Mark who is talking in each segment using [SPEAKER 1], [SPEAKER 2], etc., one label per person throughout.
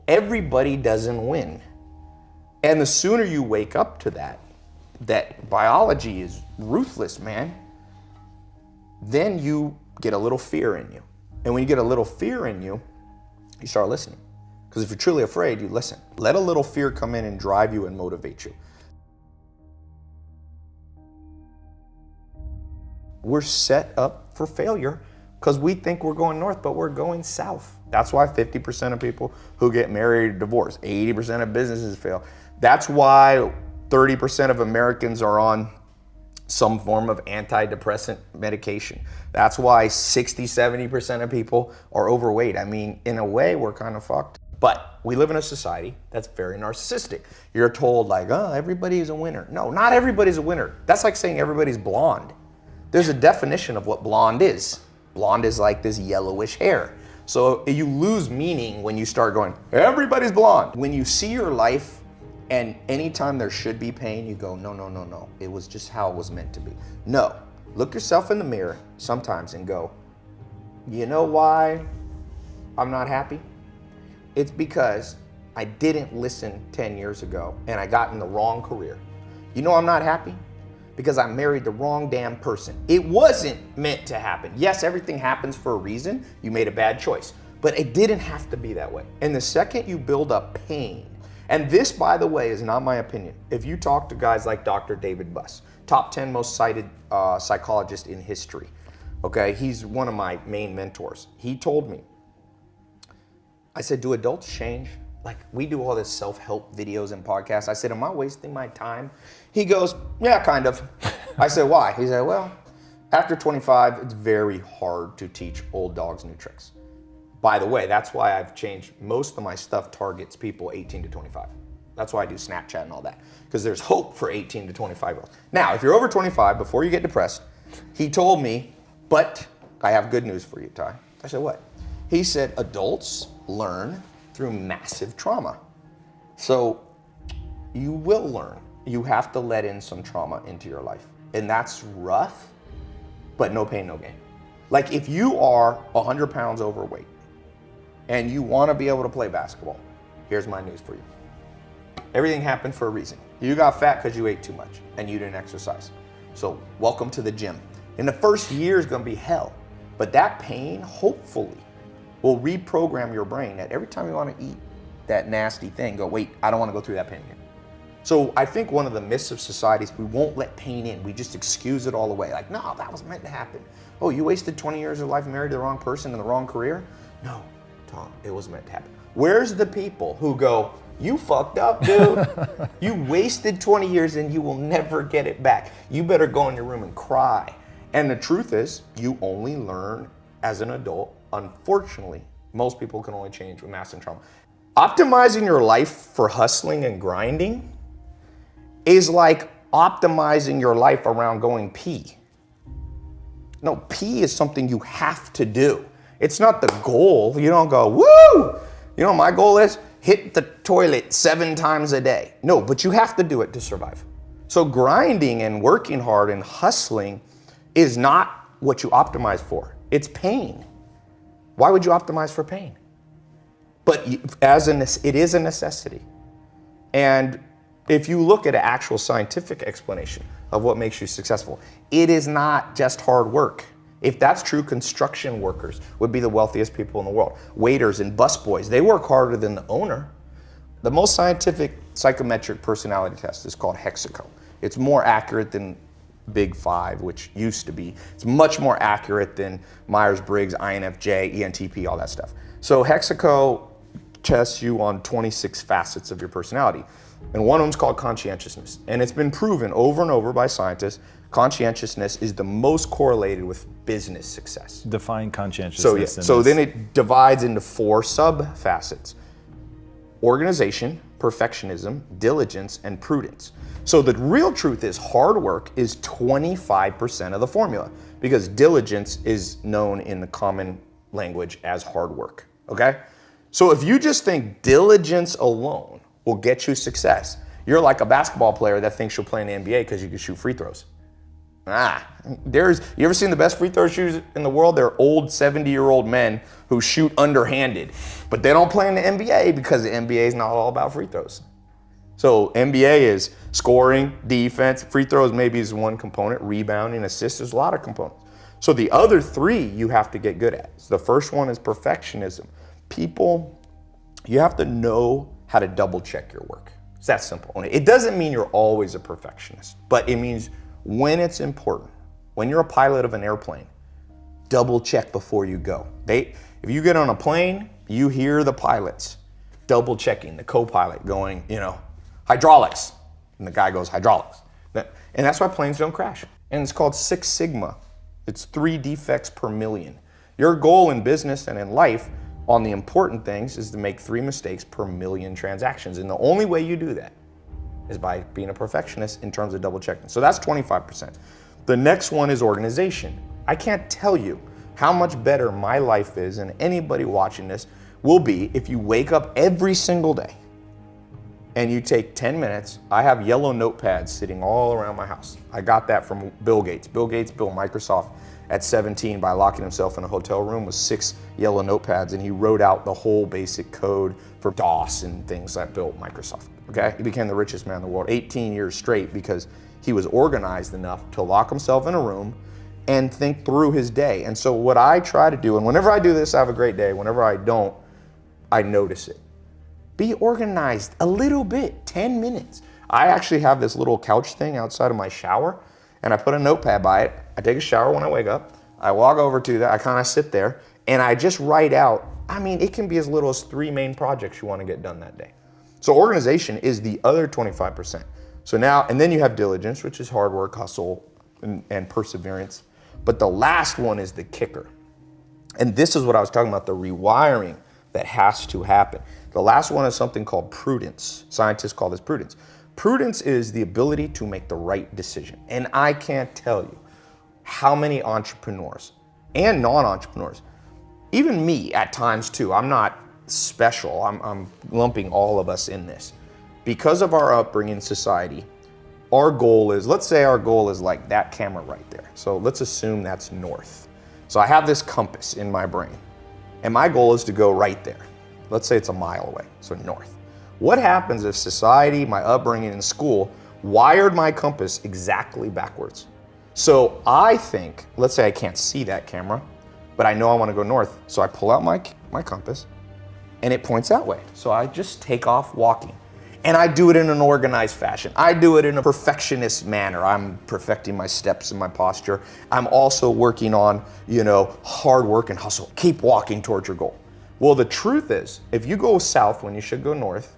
[SPEAKER 1] Everybody doesn't win. And the sooner you wake up to that biology is ruthless, man, then you get a little fear in you. And when you get a little fear in you, you start listening. Because if you're truly afraid, you listen. Let a little fear come in and drive you and motivate you. We're set up for failure because we think we're going north, but we're going south. That's why 50% of people who get married divorce, 80% of businesses fail. That's why 30% of Americans are on some form of antidepressant medication. That's why 60-70% of people are overweight. I mean, in a way, we're kind of fucked. But we live in a society that's very narcissistic. You're told like, oh, everybody's a winner. No, not everybody's a winner. That's like saying everybody's blonde. There's a definition of what blonde is. Blonde is like this yellowish hair. So you lose meaning when you start going, everybody's blonde. When you see your life and anytime there should be pain, you go, no, no, no, no. It was just how it was meant to be. No, look yourself in the mirror sometimes and go, you know why I'm not happy? It's because I didn't listen 10 years ago and I got in the wrong career. You know I'm not happy? Because I married the wrong damn person. It wasn't meant to happen. Yes, everything happens for a reason. You made a bad choice, but it didn't have to be that way. And the second you build up pain, and this, by the way, is not my opinion. If you talk to guys like Dr. David Buss, top 10 most cited psychologist in history, okay? He's one of my main mentors. He told me, I said, do adults change? Like, we do all this self-help videos and podcasts. I said, am I wasting my time? He goes, yeah, kind of. I said, why? He said, well, after 25, it's very hard to teach old dogs new tricks. By the way, that's why I've changed. Most of my stuff targets people 18 to 25. That's why I do Snapchat and all that, because there's hope for 18 to 25-year-olds. Now, if you're over 25, before you get depressed, he told me, but I have good news for you, Tai. I said, what? He said, adults learn through massive trauma. So you will learn. You have to let in some trauma into your life. And that's rough, but no pain, no gain. Like if you are 100 pounds overweight and you want to be able to play basketball, here's my news for you. Everything happened for a reason. You got fat because you ate too much and you didn't exercise. So welcome to the gym. And the first year is going to be hell, but that pain, hopefully, will reprogram your brain that every time you want to eat that nasty thing, go, wait, I don't want to go through that pain again. So I think one of the myths of society is we won't let pain in. We just excuse it all away. Like, no, that was meant to happen. Oh, you wasted 20 years of life married to the wrong person in the wrong career? No, Tom, it was meant to happen. Where's the people who go, you fucked up, dude. You wasted 20 years and you will never get it back. You better go in your room and cry. And the truth is, you only learn as an adult. Unfortunately, most people can only change with massive trauma. Optimizing your life for hustling and grinding is like optimizing your life around going pee. No, pee is something you have to do. It's not the goal. You don't go, woo! You know what my goal is? Hit the toilet 7 times a day. No, but you have to do it to survive. So grinding and working hard and hustling is not what you optimize for. It's pain. Why would you optimize for pain? But it is a necessity. And if you look at an actual scientific explanation of what makes you successful, it is not just hard work. If that's true, construction workers would be the wealthiest people in the world. Waiters and busboys, they work harder than the owner. The most scientific psychometric personality test is called Hexaco. It's more accurate than Big Five, which used to be. It's much more accurate than Myers-Briggs, INFJ, ENTP, all that stuff. So Hexaco tests you on 26 facets of your personality. And one of them is called conscientiousness. And it's been proven over and over by scientists, conscientiousness is the most correlated with business success.
[SPEAKER 2] Define conscientiousness.
[SPEAKER 1] So then it divides into 4 sub-facets. Organization, perfectionism, diligence, and prudence. So the real truth is hard work is 25% of the formula because diligence is known in the common language as hard work, okay? So if you just think diligence alone will get you success, you're like a basketball player that thinks you'll play in the NBA because you can shoot free throws. You ever seen the best free throw shooters in the world? They're old 70-year-old men who shoot underhanded, but they don't play in the NBA because the NBA is not all about free throws. So NBA is scoring, defense, free throws maybe is one component, rebounding, assists, there's a lot of components. So the other three you have to get good at. So the first one is perfectionism. People, you have to know how to double check your work. It's that simple. It doesn't mean you're always a perfectionist, but it means when it's important, when you're a pilot of an airplane, double check before you go. If you get on a plane, you hear the pilots double checking, the co-pilot going, hydraulics. And the guy goes, hydraulics. And that's why planes don't crash. And it's called 6 Sigma. It's 3 defects per million. Your goal in business and in life on the important things is to make 3 mistakes per million transactions. And the only way you do that is by being a perfectionist in terms of double checking. So that's 25%. The next one is organization. I can't tell you how much better my life is and anybody watching this will be if you wake up every single day and you take 10 minutes. I have yellow notepads sitting all around my house. I got that from Bill Gates. Bill Gates built Microsoft at 17 by locking himself in a hotel room with 6 yellow notepads, and he wrote out the whole basic code for DOS and things that built Microsoft, okay? He became the richest man in the world 18 years straight because he was organized enough to lock himself in a room and think through his day. And so what I try to do, and whenever I do this, I have a great day. Whenever I don't, I notice it. Be organized a little bit, 10 minutes. I actually have this little couch thing outside of my shower, and I put a notepad by it. I take a shower when I wake up. I walk over to that, I kind of sit there, and I just write out, it can be as little as 3 main projects you want to get done that day. So organization is the other 25%. So now, and then you have diligence, which is hard work, hustle, and perseverance. But the last one is the kicker. And this is what I was talking about, the rewiring that has to happen. The last one is something called prudence. Scientists call this prudence. Prudence is the ability to make the right decision. And I can't tell you how many entrepreneurs and non-entrepreneurs, even me at times too, I'm not special, I'm lumping all of us in this. Because of our upbringing in society, our goal is, let's say our goal is like that camera right there. So let's assume that's north. So I have this compass in my brain, and my goal is to go right there. Let's say it's a mile away, so north. What happens if society, my upbringing in school, wired my compass exactly backwards? So I think, let's say I can't see that camera, but I know I want to go north. So I pull out my compass and it points that way. So I just take off walking. And I do it in an organized fashion. I do it in a perfectionist manner. I'm perfecting my steps and my posture. I'm also working on, hard work and hustle. Keep walking towards your goal. Well, the truth is, if you go south when you should go north,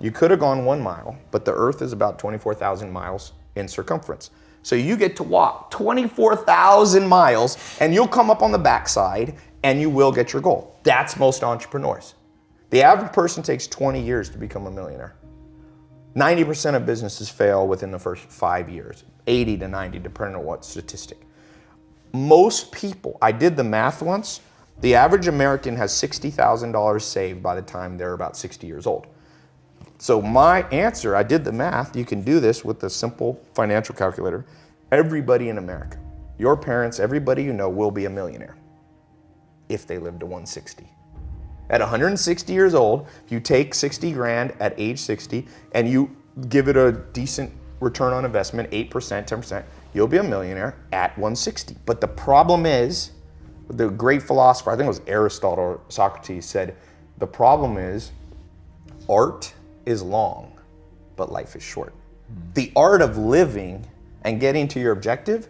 [SPEAKER 1] you could have gone 1 mile, but the earth is about 24,000 miles in circumference. So you get to walk 24,000 miles and you'll come up on the backside and you will get your goal. That's most entrepreneurs. The average person takes 20 years to become a millionaire. 90% of businesses fail within the first 5 years, 80 to 90, depending on what statistic. Most people, I did the math once, the average American has $60,000 saved by the time they're about 60 years old. So my answer, I did the math, you can do this with a simple financial calculator. Everybody in America, your parents, everybody you know will be a millionaire if they live to 160. At 160 years old, if you take 60 grand at age 60 and you give it a decent return on investment, 8%, 10%, you'll be a millionaire at 160. But the problem is, the great philosopher, I think it was Aristotle or Socrates, said, the problem is art is long, but life is short. The art of living and getting to your objective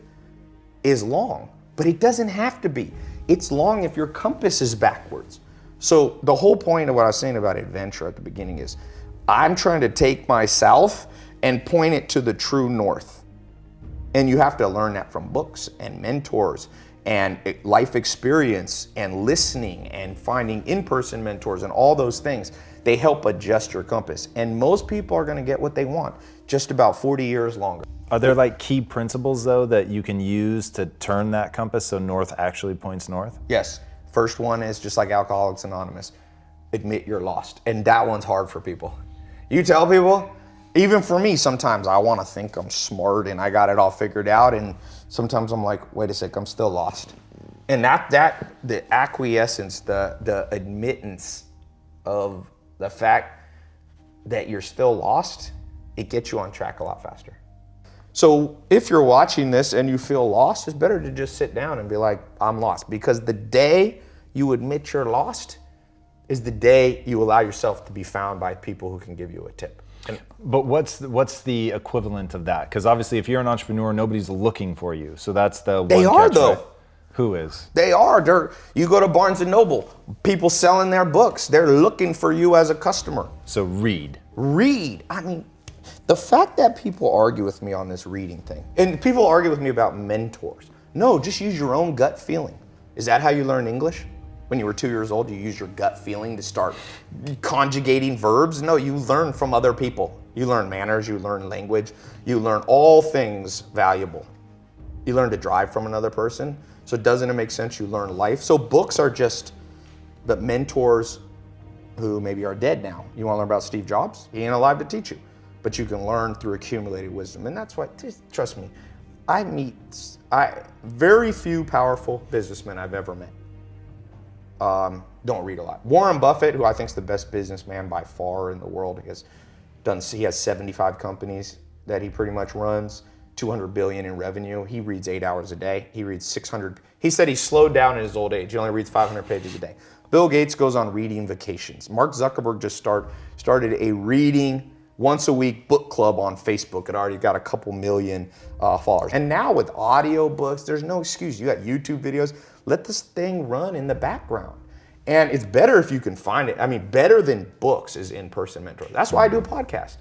[SPEAKER 1] is long, but it doesn't have to be. It's long if your compass is backwards. So the whole point of what I was saying about adventure at the beginning is I'm trying to take my south and point it to the true north. And you have to learn that from books and mentors and life experience and listening and finding in-person mentors and all those things. They help adjust your compass. And most people are gonna get what they want, just about 40 years longer.
[SPEAKER 2] Are there key principles though that you can use to turn that compass so north actually points north?
[SPEAKER 1] Yes. First one is just like Alcoholics Anonymous, admit you're lost. And that one's hard for people. You tell people, even for me, sometimes I wanna think I'm smart and I got it all figured out, and sometimes I'm like, wait a sec, I'm still lost. And the acquiescence, the admittance of the fact that you're still lost, it gets you on track a lot faster. So if you're watching this and you feel lost, it's better to just sit down and be like, I'm lost. Because the day you admit you're lost is the day you allow yourself to be found by people who can give you a tip.
[SPEAKER 2] But what's the equivalent of that? Because obviously, if you're an entrepreneur, nobody's looking for you. So that's the
[SPEAKER 1] They
[SPEAKER 2] one
[SPEAKER 1] are
[SPEAKER 2] catch,
[SPEAKER 1] though.
[SPEAKER 2] right? Who is?
[SPEAKER 1] They are. You go to Barnes and Noble, people selling their books. They're looking for you as a customer.
[SPEAKER 2] So read.
[SPEAKER 1] I mean, the fact that people argue with me on this reading thing, and people argue with me about mentors. No, just use your own gut feeling. Is that how you learn English? When you were 2 years old, you used your gut feeling to start conjugating verbs? No, you learn from other people. You learn manners, you learn language, you learn all things valuable. You learn to drive from another person. So doesn't it make sense you learn life? So books are just the mentors who maybe are dead now. You want to learn about Steve Jobs? He ain't alive to teach you. But you can learn through accumulated wisdom. And that's why, trust me, very few powerful businessmen I've ever met don't read a lot. Warren Buffett, who I think is the best businessman by far in the world, he has 75 companies that he pretty much runs, 200 billion in revenue. He reads 8 hours a day. He reads 600. He said he slowed down in his old age. He only reads 500 pages a day. Bill Gates goes on reading vacations. Mark Zuckerberg just started a reading once a week book club on Facebook. It already got a couple million followers. And now with audio books, there's no excuse. You got YouTube videos. Let this thing run in the background. And it's better if you can find it. I mean, better than books is in-person mentoring. That's why I do a podcast.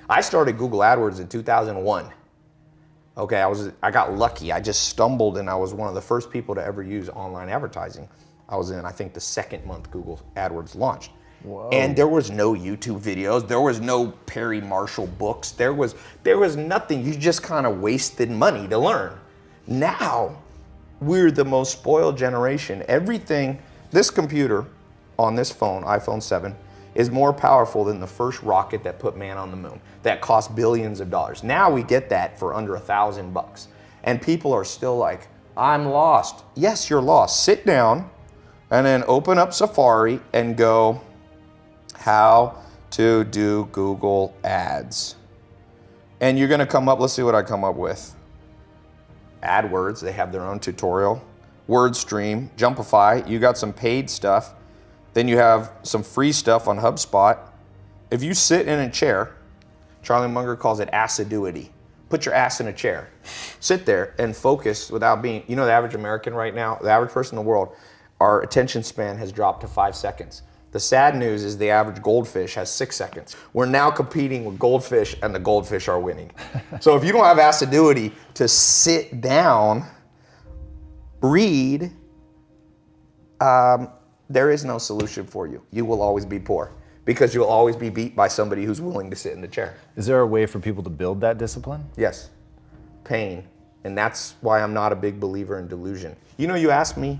[SPEAKER 1] I started Google AdWords in 2001. Okay, I got lucky. I just stumbled and I was one of the first people to ever use online advertising. I was in, I think, the second month Google AdWords launched. Whoa. And there was no YouTube videos. There was no Perry Marshall books. There was nothing. You just kind of wasted money to learn. Now, we're the most spoiled generation. Everything, this computer on this phone, iPhone 7, is more powerful than the first rocket that put man on the moon. That cost billions of dollars. Now we get that for under $1,000. And people are still like, I'm lost. Yes, you're lost. Sit down and then open up Safari and go, how to do Google Ads. And you're gonna come up, let's see what I come up with. AdWords, they have their own tutorial. WordStream, Jumpify, you got some paid stuff. Then you have some free stuff on HubSpot. If you sit in a chair, Charlie Munger calls it assiduity. Put your ass in a chair. Sit there and focus without being, the average American right now, the average person in the world, our attention span has dropped to 5 seconds. The sad news is the average goldfish has 6 seconds. We're now competing with goldfish and the goldfish are winning. So if you don't have assiduity to sit down, read, there is no solution for you. You will always be poor because you'll always be beat by somebody who's willing to sit in the chair.
[SPEAKER 2] Is there a way for people to build that discipline?
[SPEAKER 1] Yes, pain. And that's why I'm not a big believer in delusion. You asked me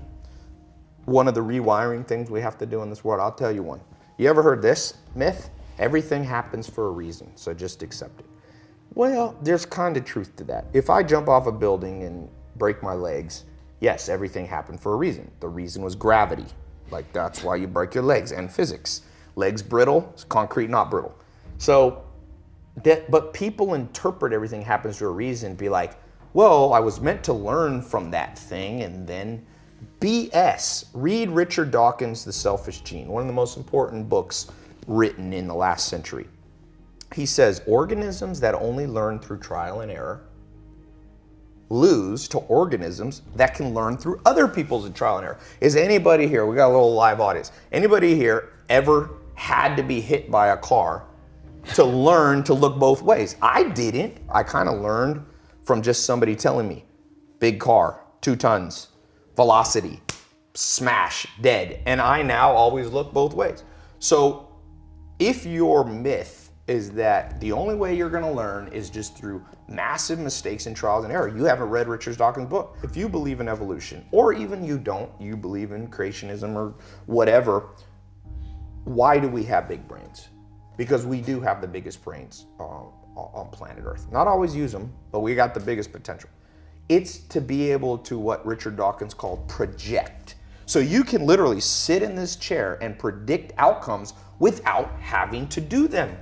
[SPEAKER 1] one of the rewiring things we have to do in this world. I'll tell you one. You ever heard this myth? Everything happens for a reason, so just accept it. Well, there's kind of truth to that. If I jump off a building and break my legs, yes, everything happened for a reason. The reason was gravity. Like that's why you break your legs, and physics. Legs brittle, concrete not brittle. So, but people interpret everything happens for a reason, be like, well, I was meant to learn from that thing, and then BS. Read Richard Dawkins' The Selfish Gene, one of the most important books written in the last century. He says, organisms that only learn through trial and error lose to organisms that can learn through other people's trial and error. Is anybody here, we got a little live audience, anybody here ever had to be hit by a car to learn to look both ways? I didn't. I kind of learned from just somebody telling me, big car, 2 tons, velocity, smash, dead. And I now always look both ways. So if your myth is that the only way you're gonna learn is just through massive mistakes and trials and error, you haven't read Richard Dawkins' book. If you believe in evolution, or even you don't, you believe in creationism or whatever, why do we have big brains? Because we do have the biggest brains on planet Earth. Not always use them, but we got the biggest potential. It's to be able to, what Richard Dawkins called, project. So you can literally sit in this chair and predict outcomes without having to do them.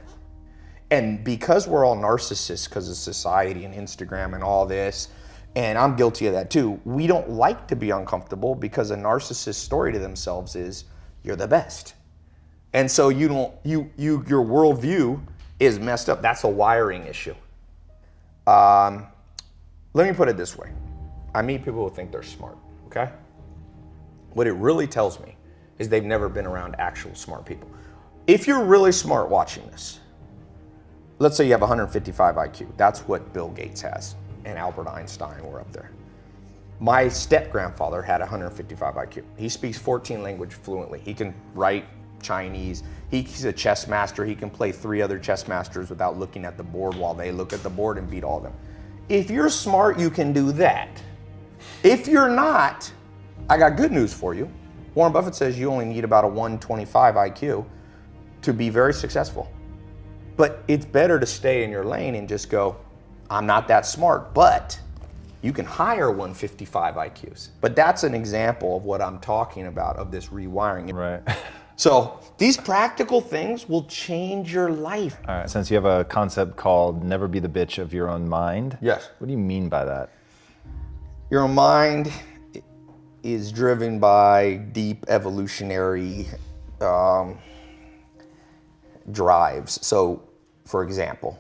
[SPEAKER 1] And because we're all narcissists because of society and Instagram and all this, and I'm guilty of that too, we don't like to be uncomfortable because a narcissist's story to themselves is, you're the best. And so your worldview is messed up. That's a wiring issue. Let me put it this way. I meet people who think they're smart, okay? What it really tells me is they've never been around actual smart people. If you're really smart watching this, let's say you have 155 IQ. That's what Bill Gates has, and Albert Einstein were up there. My step-grandfather had 155 IQ. He speaks 14 languages fluently. He can write Chinese. He's a chess master. He can play 3 other chess masters without looking at the board while they look at the board and beat all of them. If you're smart, you can do that. If you're not, I got good news for you. Warren Buffett says you only need about a 125 IQ to be very successful. But it's better to stay in your lane and just go, I'm not that smart, but you can hire 155 IQs. But that's an example of what I'm talking about, of this rewiring.
[SPEAKER 2] Right.
[SPEAKER 1] So these practical things will change your life.
[SPEAKER 2] All right, since you have a concept called never be the bitch of your own mind.
[SPEAKER 1] Yes.
[SPEAKER 2] What do you mean by that?
[SPEAKER 1] Your mind is driven by deep evolutionary drives. So, for example,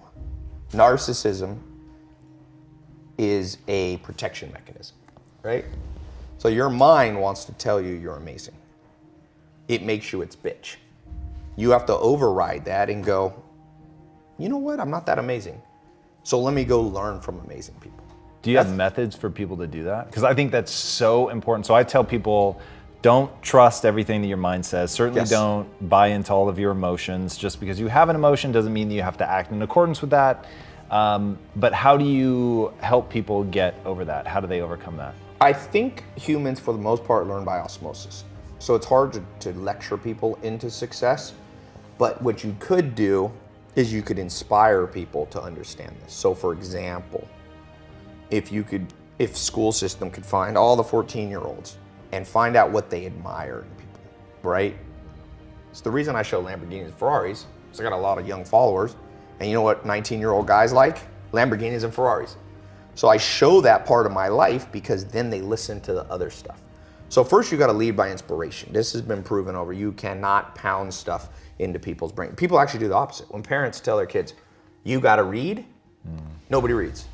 [SPEAKER 1] narcissism is a protection mechanism, right? So your mind wants to tell you you're amazing. It makes you its bitch. You have to override that and go, you know what, I'm not that amazing. So let me go learn from amazing people.
[SPEAKER 2] Do you have methods for people to do that? Because I think that's so important. So I tell people, don't trust everything that your mind says. Certainly don't buy into all of your emotions. Just because you have an emotion doesn't mean that you have to act in accordance with that. But how do you help people get over that? How do they overcome that?
[SPEAKER 1] I think humans, for the most part, learn by osmosis. So it's hard to lecture people into success. But what you could do is you could inspire people to understand this. So for example, if school system could find all the 14-year-olds and find out what they admire in people, right? It's the reason I show Lamborghinis and Ferraris, because I got a lot of young followers. And you know what 19-year-old guys like? Lamborghinis and Ferraris. So I show that part of my life because then they listen to the other stuff. So first you gotta lead by inspiration. This has been proven over. You cannot pound stuff into people's brain. People actually do the opposite. When parents tell their kids, you gotta read, nobody reads.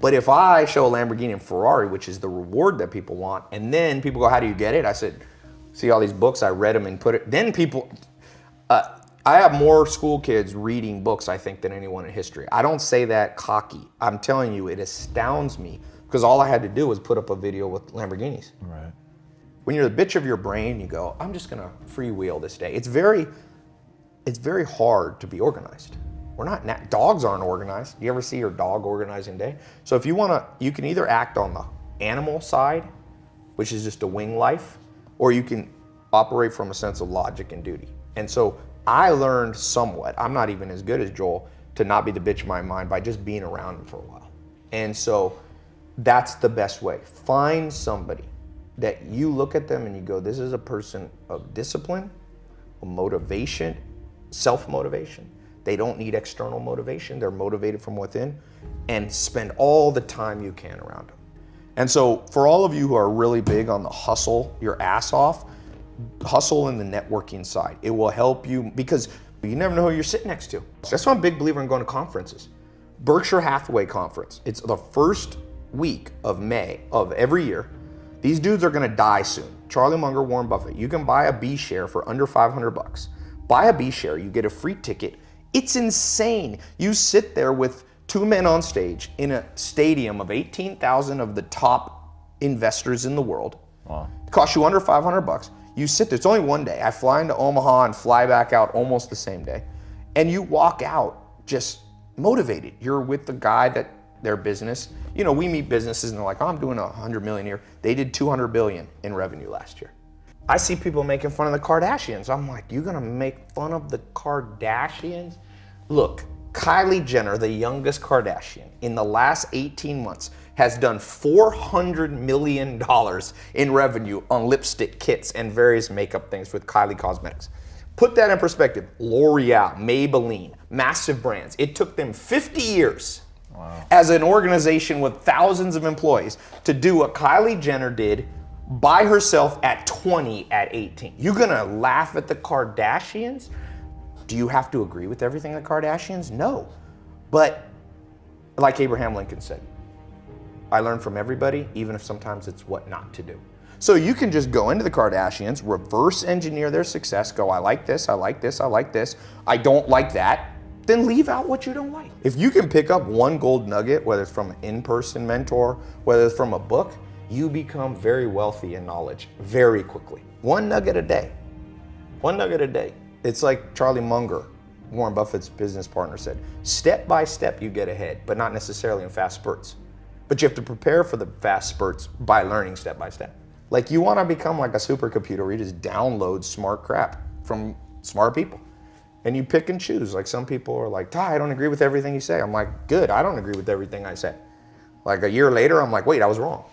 [SPEAKER 1] But if I show a Lamborghini and Ferrari, which is the reward that people want, and then people go, how do you get it? I said, see all these books, I read them and put it, then people, I have more school kids reading books, I think, than anyone in history. I don't say that cocky. I'm telling you, it astounds me because all I had to do was put up a video with Lamborghinis.
[SPEAKER 2] Right.
[SPEAKER 1] When you're the bitch of your brain, you go, I'm just gonna freewheel this day. It's very hard to be organized. Dogs aren't organized. You ever see your dog organizing day? So if you wanna, you can either act on the animal side, which is just a wing life, or you can operate from a sense of logic and duty. And so I learned somewhat, I'm not even as good as Joel, to not be the bitch of my mind by just being around him for a while. And so that's the best way. Find somebody that you look at them and you go, this is a person of discipline, of motivation, self-motivation. They don't need external motivation. They're motivated from within, and spend all the time you can around them. And so for all of you who are really big on the hustle your ass off, hustle in the networking side. It will help you because you never know who you're sitting next to. That's why I'm a big believer in going to conferences. Berkshire Hathaway conference. It's the first week of May of every year. These dudes are gonna die soon. Charlie Munger, Warren Buffett. You can buy a B share for under 500 bucks. Buy a B share, you get a free ticket. It's insane. You sit there with 2 men on stage in a stadium of 18,000 of the top investors in the world.
[SPEAKER 2] Wow.
[SPEAKER 1] It costs you under 500 bucks. You sit there, it's only one day. I fly into Omaha and fly back out almost the same day. And you walk out just motivated. You're with the guy that their business, you know, we meet businesses and they're like, oh, I'm doing 100 million a year. They did 200 billion in revenue last year. I see people making fun of the Kardashians. I'm like, you're gonna make fun of the Kardashians? Look, Kylie Jenner, the youngest Kardashian, in the last 18 months, has done $400 million in revenue on lipstick kits and various makeup things with Kylie Cosmetics. Put that in perspective. L'Oreal, Maybelline, massive brands. It took them 50 years as an organization with thousands of employees to do what Kylie Jenner did by herself at 20 at 18. You gonna laugh at the Kardashians? Do you have to agree with everything the Kardashians? No. But like Abraham Lincoln said, I learn from everybody, even if sometimes it's what not to do. So you can just go into the Kardashians, reverse engineer their success, go, I like this, I like this, I like this, I don't like that, then leave out what you don't like. If you can pick up one gold nugget, whether it's from an in-person mentor, whether it's from a book, you become very wealthy in knowledge very quickly. One nugget a day. One nugget a day. It's like Charlie Munger, Warren Buffett's business partner, said, step by step you get ahead, but not necessarily in fast spurts. But you have to prepare for the fast spurts by learning step by step. Like you want to become like a supercomputer where you just download smart crap from smart people. And you pick and choose. Like some people are like, Tai, I don't agree with everything you say. I'm like, good, I don't agree with everything I say. Like a year later, I'm like, wait, I was wrong.